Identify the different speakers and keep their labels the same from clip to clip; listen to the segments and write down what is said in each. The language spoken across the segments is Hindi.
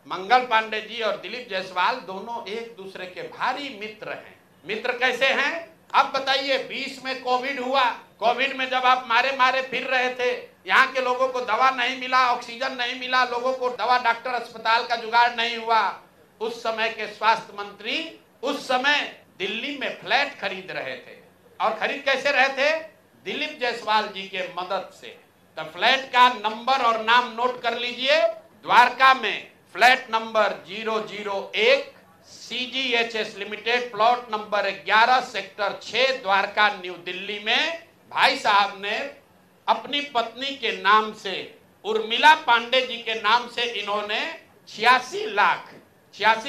Speaker 1: मंगल पांडे जी और दिलीप जायसवाल दोनों एक दूसरे के भारी मित्र हैं। मित्र कैसे हैं? अब बताइए, 20 में कोविड हुआ। कोविड में जब आप मारे मारे फिर रहे थे, यहाँ के लोगों को दवा नहीं मिला, ऑक्सीजन नहीं मिला, लोगों को दवा डॉक्टर अस्पताल का जुगाड़ नहीं हुआ, उस समय के स्वास्थ्य मंत्री उस समय दिल्ली में फ्लैट खरीद रहे थे। और खरीद कैसे रहे थे? दिलीप जायसवाल जी के मदद से। तो फ्लैट का नंबर और नाम नोट कर लीजिए। द्वारका में flat number 001 CGHS limited, plot number 11 sector 6 Dwarka new Delhi में भाई साहब ने अपनी पत्नी के नाम से, उर्मिला पांडे जी के नाम से, इन्होंने 86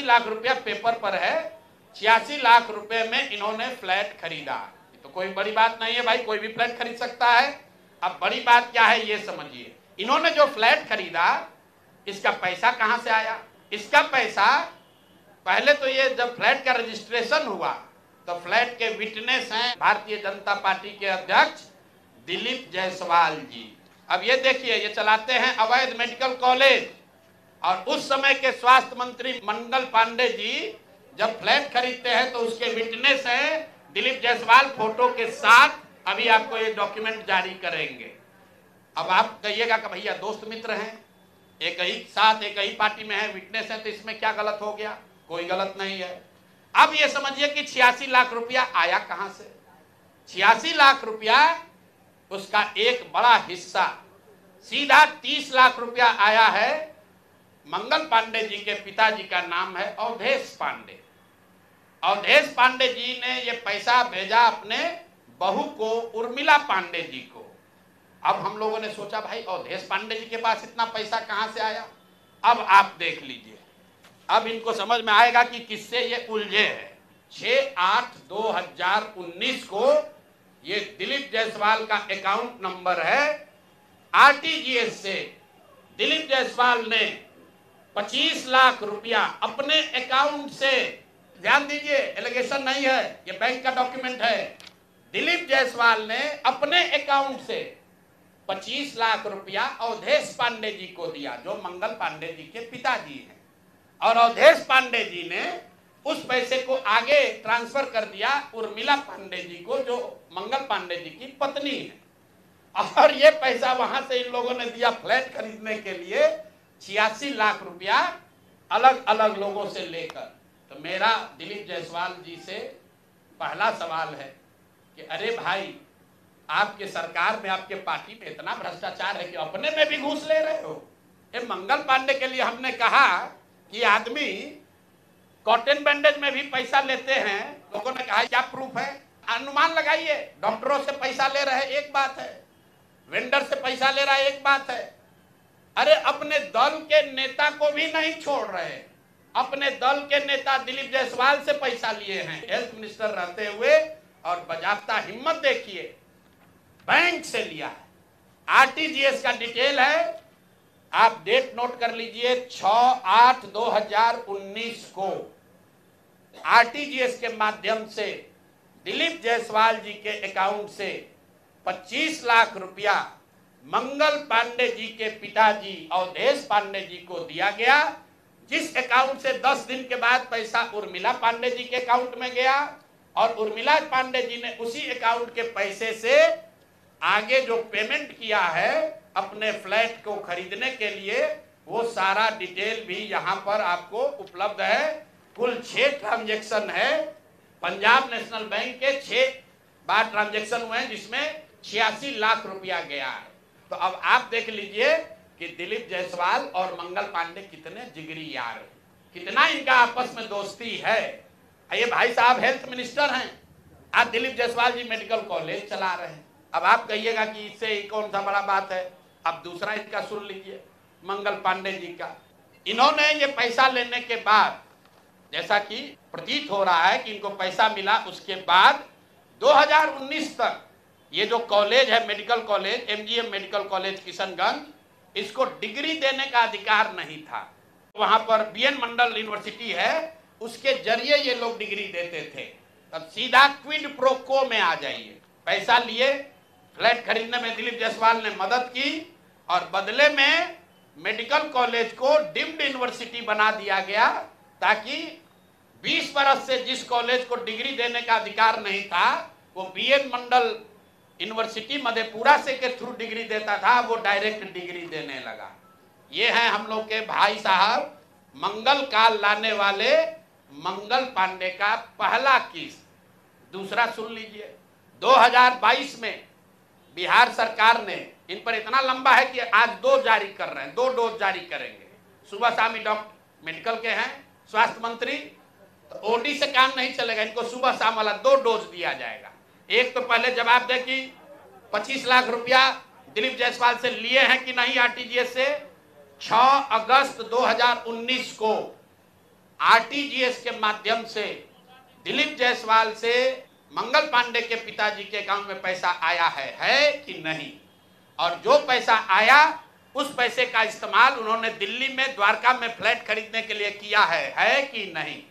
Speaker 1: लाख रुपया पेपर पर है, 86 लाख रुपए में इन्होंने फ्लैट खरीदा। तो कोई बड़ी बात नहीं है भाई, कोई भी फ्लैट खरीद सकता है। अब बड़ी बात क्या है ये समझिए। इन्होंने जो फ्लैट खरीदा, इसका पैसा कहां से आया? इसका पैसा पहले तो ये जब फ्लैट का रजिस्ट्रेशन हुआ तो फ्लैट के विटनेस हैं भारतीय जनता पार्टी के अध्यक्ष दिलीप जायसवाल जी। अब ये देखिए, ये चलाते हैं अवैध मेडिकल कॉलेज। और उस समय के स्वास्थ्य मंत्री मंगल पांडे जी जब फ्लैट खरीदते हैं तो उसके विटनेस हैं दिलीप जायसवाल फोटो के साथ। अभी आपको ये डॉक्यूमेंट जारी करेंगे। अब आप कहिएगा कि भैया दोस्त मित्र हैं, एक ही साथ एक ही पार्टी में है, विटनेस है, तो इसमें क्या गलत हो गया? कोई गलत नहीं है। अब ये समझिए कि 86 लाख रुपया आया कहां से? 86 लाख रुपया, उसका एक बड़ा हिस्सा सीधा 30 लाख रुपया आया है। मंगल पांडे जी के पिताजी का नाम है अवधेश पांडे। अवधेश पांडे जी ने ये पैसा भेजा अपने बहू को, उर्मिला पांडे जी को। अब हम लोगों ने सोचा भाई अवधेश पांडे जी के पास इतना पैसा कहां से आया? अब आप देख लीजिए, अब इनको समझ में आएगा कि किससे ये उलझे हैं। 6/8/2019 को ये दिलीप जायसवाल का अकाउंट नंबर है। RTGS से दिलीप जायसवाल ने 25 लाख रुपया अपने अकाउंट से, ध्यान दीजिए एलिगेशन नहीं है, ये बैंक का डॉक्यूमेंट है, दिलीप जायसवाल ने अपने अकाउंट से 25 लाख रुपया अवधेश पांडे जी को दिया, जो मंगल पांडे जी के पिताजी हैं। और अवधेश पांडे जी ने उस पैसे को आगे ट्रांसफर कर दिया उर्मिला पांडे जी को, जो मंगल पांडे जी की पत्नी है। और ये पैसा वहां से इन लोगों ने दिया फ्लैट खरीदने के लिए, 86 लाख रुपया अलग अलग लोगों से लेकर। तो मेरा दिलीप जायसवाल जी से पहला सवाल है कि अरे भाई, आपके सरकार में, आपके पार्टी में इतना भ्रष्टाचार है कि अपने में भी घूस ले रहे हो। ये मंगल पांडे के लिए हमने कहा कि आदमी कॉटन बैंडेज में भी पैसा लेते हैं। लोगों ने कहा क्या प्रूफ है? अनुमान लगाइए। डॉक्टरों से पैसा ले रहे एक बात है, वेंडर से पैसा ले रहा है एक बात है। अरे अपने दल के नेता को भी नहीं छोड़ रहे। अपने दल के नेता दिलीप जायसवाल से पैसा लिए हैं हेल्थ मिनिस्टर रहते हुए, और बजाता हिम्मत देखिए, बैंक से लिया है। RTGS का डिटेल है, आप डेट नोट कर लीजिए। 6/8/2019 को RTGS के माध्यम से दिलीप जायसवाल जी के अकाउंट से 25 लाख रुपया मंगल पांडे जी के पिताजी अवधेश पांडे जी को दिया गया, जिस अकाउंट से 10 दिन के बाद पैसा उर्मिला पांडे जी के अकाउंट में गया। और उर्मिला पांडे जी ने उसी अकाउंट के पैसे से आगे जो पेमेंट किया है अपने फ्लैट को खरीदने के लिए, वो सारा डिटेल भी यहाँ पर आपको उपलब्ध है। कुल 6 ट्रांजैक्शन है। पंजाब नेशनल बैंक के 6 बार ट्रांजैक्शन हुए हैं, जिसमें 86 लाख रुपया गया है। तो अब आप देख लीजिए कि दिलीप जायसवाल और मंगल पांडे कितने जिगरी यार हैं, कितना इनका आपस में दोस्ती है। ये भाई साहब हेल्थ मिनिस्टर हैं, आज दिलीप जायसवाल जी मेडिकल कॉलेज चला रहे हैं। अब आप कहिएगा कि इससे कौन सा बड़ा बात है। अब दूसरा इनका सुन लीजिए, मंगल पांडे जी का। इन्होंने ये पैसा लेने के बाद, जैसा कि प्रतीत हो रहा है कि इनको पैसा मिला, उसके बाद 2019 तक ये जो कॉलेज है medical college, MGM medical college Kishanganj, इसको डिग्री देने का अधिकार नहीं था। वहां पर BN मंडल यूनिवर्सिटी है, उसके जरिए ये लोग डिग्री देते थे। अब सीधा क्विड प्रो को में आ जाइए। पैसा लिए, फ्लैट खरीदने में दिलीप जायसवाल ने मदद की, और बदले में मेडिकल कॉलेज को डीम्ड यूनिवर्सिटी बना दिया गया, ताकि 20 बरस से जिस कॉलेज को डिग्री देने का अधिकार नहीं था, वो बीएन मंडल यूनिवर्सिटी मधेपुरा से के थ्रू डिग्री देता था, वो डायरेक्ट डिग्री देने लगा। ये है हम लोग के भाई साहब मंगल काल लाने वाले मंगल पांडे का पहला किस्त। दूसरा सुन लीजिए, 2022 में बिहार सरकार ने, इन पर इतना लंबा है कि आज 2 जारी कर रहे हैं, 2 डोज जारी करेंगे। सुबह शाम डॉक्टर मेडिकल के हैं, स्वास्थ्य मंत्री, तो ओडी से काम नहीं चलेगा, इनको सुबह शाम वाला 2 डोज दिया जाएगा। एक तो पहले जवाब दे कि 25 लाख रुपया दिलीप जायसवाल से लिए हैं कि नहीं आरटीजीएस से। 6 अगस्त 2019 को आरटीजीएस के माध्यम से दिलीप जायसवाल से मंगल पांडे के पिताजी के अकाउंट में पैसा आया है कि नहीं, और जो पैसा आया उस पैसे का इस्तेमाल उन्होंने दिल्ली में द्वारका में फ्लैट खरीदने के लिए किया है कि नहीं।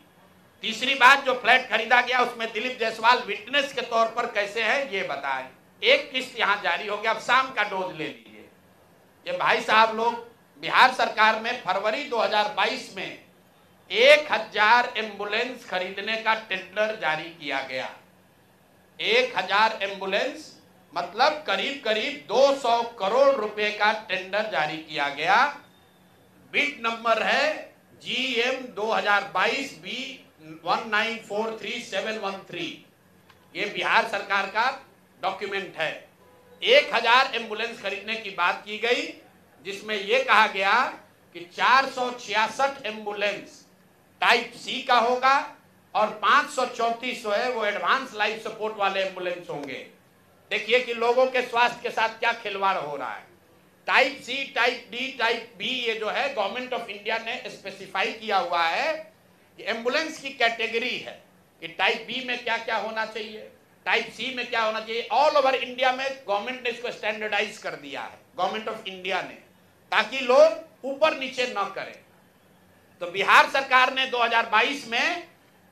Speaker 1: तीसरी बात, जो फ्लैट खरीदा गया उसमें दिलीप जायसवाल विटनेस के तौर पर कैसे है ये बताएं। एक किस्त यहां जारी हो गया, अब शाम का डोज ले लीजिए। ये भाई साहब लोग, बिहार सरकार में फरवरी 2022 में 1000 एम्बुलेंस खरीदने का टेंडर जारी किया गया। 1000 एम्बुलेंस मतलब करीब करीब 200 करोड़ रुपए का टेंडर जारी किया गया। बिड नंबर है GM 2022 B1943713। ये बिहार सरकार का डॉक्यूमेंट है। 1000 एम्बुलेंस खरीदने की बात की गई, जिसमें यह कहा गया कि 466 एम्बुलेंस टाइप सी का होगा और 534 है वो एडवांस लाइफ सपोर्ट वाले एम्बुलेंस होंगे। देखिए कि लोगों के स्वास्थ्य के साथ क्या खिलवाड़ हो रहा है। Type C, type D, type B, ये जो है गवर्नमेंट ऑफ इंडिया ने स्पेसिफाई किया हुआ है कि एम्बुलेंस की कैटेगरी है कि टाइप बी में क्या क्या होना चाहिए, टाइप सी में क्या होना चाहिए। ऑल ओवर इंडिया में गवर्नमेंट ने इसको स्टैंडर्डाइज कर दिया है, गवर्नमेंट ऑफ इंडिया ने, ताकि लोग ऊपर नीचे न करें। तो बिहार सरकार ने 2022 में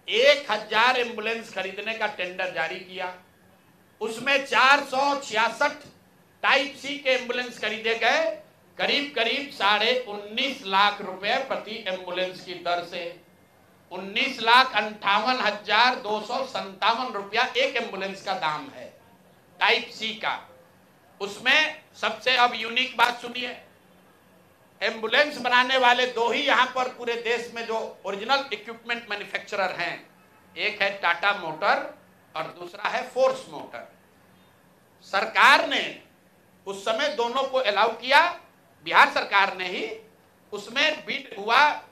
Speaker 1: 1000 एम्बुलेंस खरीदने का टेंडर जारी किया। उसमें 466 टाइप सी के एम्बुलेंस खरीदे गए, करीब करीब 19.5 लाख रुपए प्रति एम्बुलेंस की दर से। 19,58,257 रुपया एक एम्बुलेंस का दाम है टाइप सी का। उसमें सबसे अब यूनिक बात सुनिए, एम्बुलेंस बनाने वाले 2 ही यहां पर पूरे देश में जो ओरिजिनल इक्विपमेंट मैन्युफैक्चरर हैं, एक है टाटा मोटर और दूसरा है फोर्स मोटर। सरकार ने उस समय दोनों को अलाउ किया, बिहार सरकार ने ही। उसमें बिड हुआ,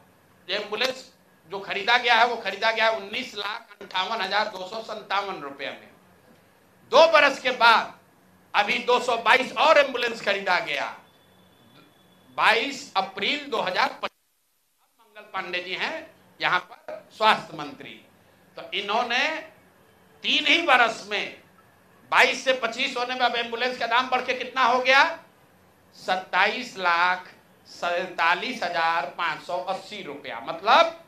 Speaker 1: एम्बुलेंस जो खरीदा गया है वो खरीदा गया 19,58,257 रुपये में। 2 बरस के बाद अभी 222 और एम्बुलेंस खरीदा गया। 22 अप्रैल 2025 मंगल पांडे जी हैं यहाँ पर स्वास्थ्य मंत्री। तो इन्होंने 3 ही बरस में 22 से 25 होने में अब एम्बुलेंस का दाम बढ़ के कितना हो गया, 27,47,580 रुपया। मतलब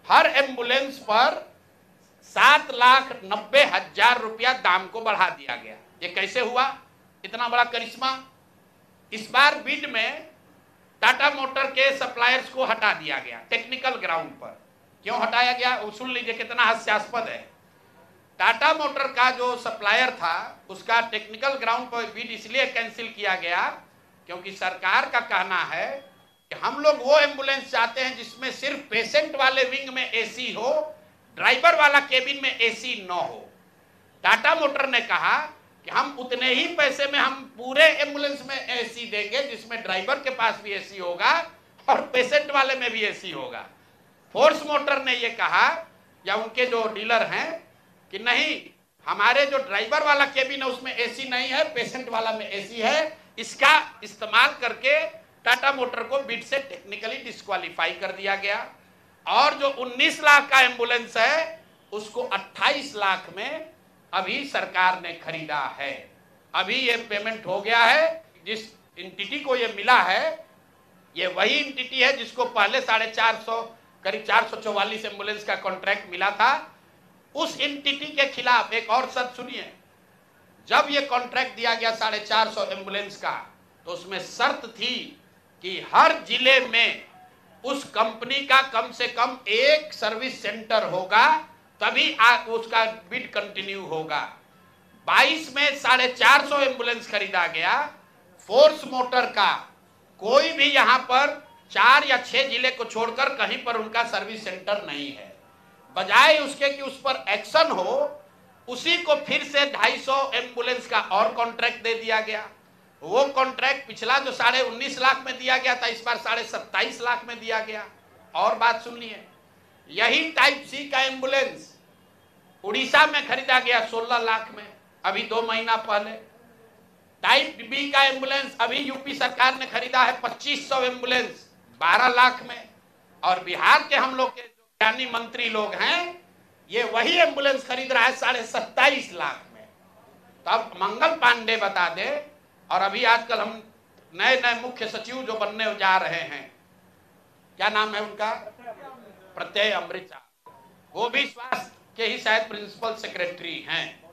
Speaker 1: हर एम्बुलेंस पर 7,90,000 रुपया दाम को बढ़ा दिया गया। ये कैसे हुआ, इतना बड़ा करिश्मा। इस बार बिड में टाटा मोटर के सप्लायर्स को हटा दिया गया टेक्निकल ग्राउंड पर। क्यों हटाया गया वो सुन लीजिए, कितना हास्यास्पद है। टाटा मोटर का जो सप्लायर था उसका टेक्निकल ग्राउंड पर बिड इसलिए कैंसिल किया गया क्योंकि सरकार का कहना है कि हम लोग वो एम्बुलेंस चाहते हैं जिसमें सिर्फ पेशेंट वाले विंग में एसी हो, ड्राइवर वाला केबिन में एसी न हो। टाटा मोटर ने कहा कि हम उतने ही पैसे में हम पूरे एम्बुलेंस में एसी देंगे जिसमें ड्राइवर के पास भी एसी होगा और पेशेंट वाले में भी एसी होगा। फोर्स मोटर ने ये कहा, या उनके जो डीलर हैं, कि नहीं, हमारे जो ड्राइवर वाला केबिन है उसमें एसी नहीं है, पेशेंट वाला में एसी है। इसका इस्तेमाल करके टाटा मोटर को बिड से टेक्निकली डिस्क्वालीफाई कर दिया गया। और जो 19 लाख का एम्बुलेंस है उसको 28 लाख में अभी सरकार ने खरीदा है। अभी ये पेमेंट हो गया है। जिस एंटिटी को ये मिला है, ये वही एंटिटी है जिसको पहले 450 करीब 444 एम्बुलेंस का कॉन्ट्रैक्ट मिला था। उस एंटिटी के खिलाफ एक और शर्त सुनिए, जब ये कॉन्ट्रैक्ट दिया गया 450 एम्बुलेंस का, तो उसमें शर्त थी कि हर जिले में उस कंपनी का कम से कम एक सर्विस सेंटर होगा, तभी उसका बिड कंटिन्यू होगा। 22 में 450 एम्बुलेंस खरीदा गया। फोर्स मोटर का कोई भी यहां पर 4 या 6 जिले को छोड़कर कहीं पर उनका सर्विस सेंटर नहीं है। बजाय उसके कि उस पर एक्शन हो, उसी को फिर से 250 एम्बुलेंस का और कॉन्ट्रैक्ट दे दिया गया। वो कॉन्ट्रैक्ट पिछला जो 19.5 लाख में दिया गया था, इस बार 27.5 लाख में दिया गया। और बात सुनिए, यही टाइप सी का एम्बुलेंस उड़ीसा में खरीदा गया 16 लाख में, अभी 2 महीना पहले। टाइप बी का एम्बुलेंस अभी यूपी सरकार ने खरीदा है 2500 एम्बुलेंस 12 लाख में। और बिहार के हम लोग के जो ज्ञानी मंत्री लोग हैं, ये वही एम्बुलेंस खरीद रहा है 27.5 लाख में। तो अब मंगल पांडे बता दे। और अभी आजकल हम नए नए मुख्य सचिव जो बनने जा रहे हैं, क्या नाम है उनका, प्रत्यय अमृत, वो भी स्वास्थ्य के ही शायद प्रिंसिपल सेक्रेटरी हैं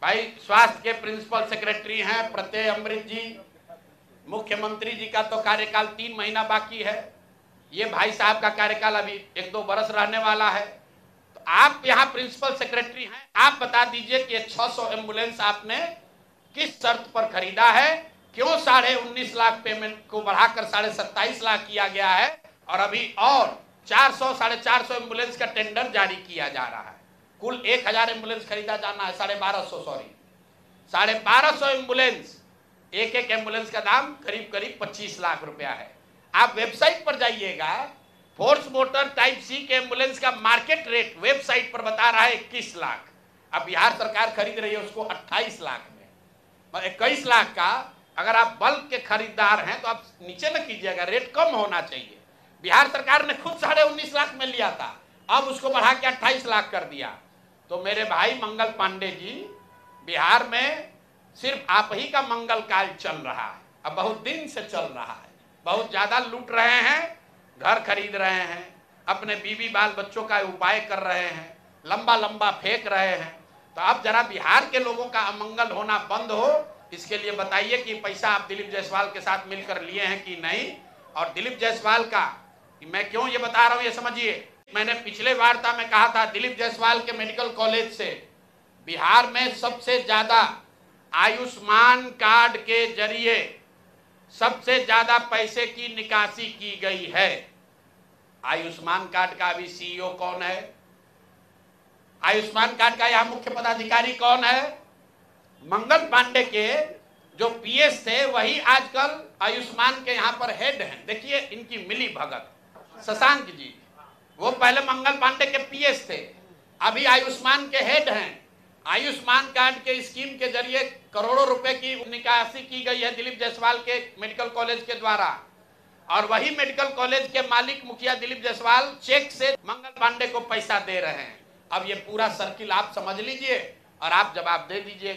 Speaker 1: भाई, स्वास्थ्य के प्रिंसिपल सेक्रेटरी हैं प्रत्यय अमृत जी। मुख्यमंत्री जी का तो कार्यकाल 3 महीना बाकी है, ये भाई साहब का कार्यकाल अभी 1-2 बरस रहने वाला है। तो आप यहाँ प्रिंसिपल सेक्रेटरी हैं, आप बता दीजिए कि 600 एम्बुलेंस आपने किस शर्त पर खरीदा है, क्यों 19.5 लाख पेमेंट को बढ़ाकर 27.5 लाख किया गया है, और अभी और 400-450 एम्बुलेंस का टेंडर जारी किया जा रहा है। कुल 1000 एम्बुलेंस खरीदा जाना है, 1250 एम्बुलेंस, एक एम्बुलेंस का दाम करीब 25 लाख रुपया है। आप वेबसाइट पर जाइएगा, फोर्स मोटर टाइप सी के एम्बुलेंस का मार्केट रेट वेबसाइट पर बता रहा है 21 लाख। अब बिहार सरकार खरीद रही है उसको 28 लाख में। 21 लाख का अगर आप बल्क के खरीदार हैं तो आप नीचे न कीजिएगा, रेट कम होना चाहिए। बिहार सरकार ने खुद 19.5 लाख में लिया था, अब उसको बढ़ा के 28 लाख कर दिया। तो मेरे भाई मंगल पांडे जी, बिहार में सिर्फ आप ही का मंगल काल चल रहा है, अब बहुत दिन से चल रहा है। बहुत ज्यादा लूट रहे हैं, घर खरीद रहे हैं, अपने बीवी बाल बच्चों का उपाय कर रहे हैं, लंबा लंबा फेंक रहे हैं। तो अब जरा बिहार के लोगों का अमंगल होना बंद हो, इसके लिए बताइए कि पैसा आप दिलीप जायसवाल के साथ मिलकर लिए हैं कि नहीं। और दिलीप जायसवाल का मैं क्यों ये बता रहा हूं, ये समझिए। मैंने पिछले वार्ता में कहा था, दिलीप जायसवाल के मेडिकल कॉलेज से बिहार में सबसे ज्यादा आयुष्मान कार्ड के जरिए सबसे ज्यादा पैसे की निकासी की गई है। आयुष्मान कार्ड का अभी सीईओ कौन है, आयुष्मान कार्ड का यहां मुख्य पदाधिकारी कौन है? मंगल पांडे के जो पीएस थे वही आजकल आयुष्मान के यहां पर हेड हैं। देखिए इनकी मिली भगत। शशांक जी, वो पहले मंगल पांडे के पीएस थे, अभी आयुष्मान के हेड हैं। आयुष्मान कार्ड के स्कीम के जरिए करोड़ों रुपए की निकासी की गई है दिलीप जायसवाल के मेडिकल कॉलेज के द्वारा। और वही मेडिकल कॉलेज के मालिक मुखिया दिलीप जायसवाल चेक से मंगल पांडे को पैसा दे रहे हैं। अब ये पूरा सर्किल आप समझ लीजिए और आप जवाब दे दीजिए।